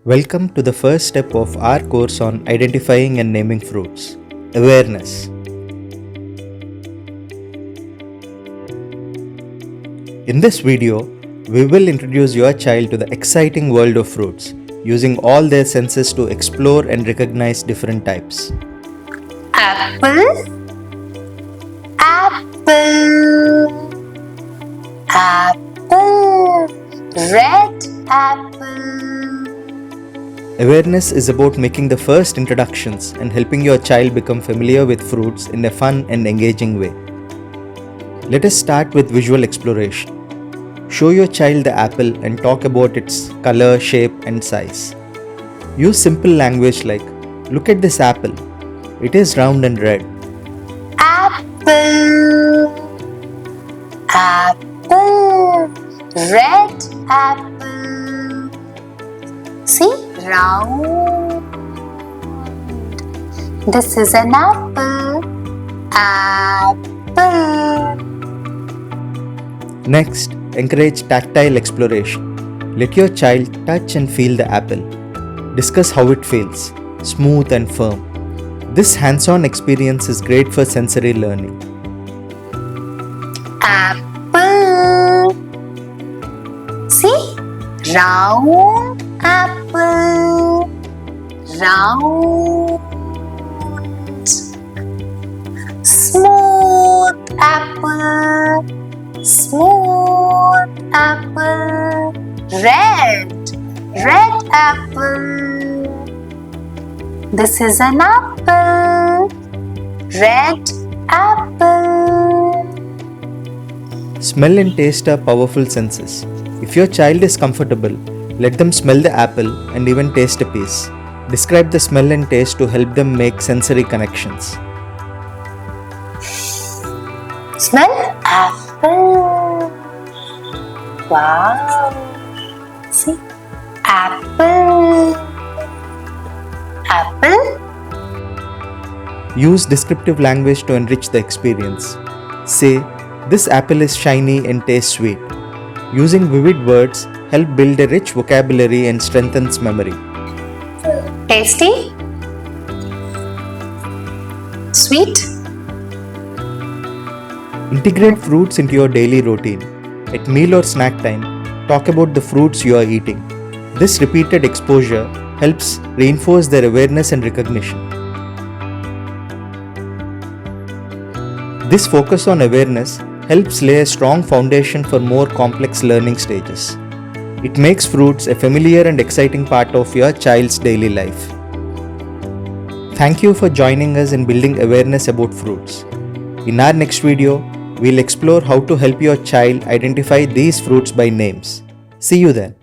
Welcome to the first step of our course on identifying and naming fruits, awareness. In this video, we will introduce your child to the exciting world of fruits, using all their senses to explore and recognize different types. Apple, apple, apple, red apple. Awareness is about making the first introductions and helping your child become familiar with fruits in a fun and engaging way. Let us start with visual exploration. Show your child the apple and talk about its color, shape, and size. Use simple language like, "Look at this apple. It is round and red." Apple, apple, red apple. See, round. This is an apple. Apple. Next, encourage tactile exploration. Let your child touch and feel the apple. Discuss how it feels, smooth and firm. This hands-on experience is great for sensory learning. Apple. See? Round apple. Round. Smooth apple. Smooth apple. Red. Red apple. This is an apple. Red apple. Smell and taste are powerful senses. If your child is comfortable, let them smell the apple and even taste a piece. Describe the smell and taste to help them make sensory connections. Smell apple. Wow. See? Apple. Apple. Use descriptive language to enrich the experience. Say, "This apple is shiny and tastes sweet." Using vivid words help build a rich vocabulary and strengthens memory. Tasty. Sweet. Integrate fruits into your daily routine. At meal or snack time, talk about the fruits you are eating. This repeated exposure helps reinforce their awareness and recognition. This focus on awareness helps lay a strong foundation for more complex learning stages. It makes fruits a familiar and exciting part of your child's daily life. Thank you for joining us in building awareness about fruits. In our next video, we'll explore how to help your child identify these fruits by names. See you then.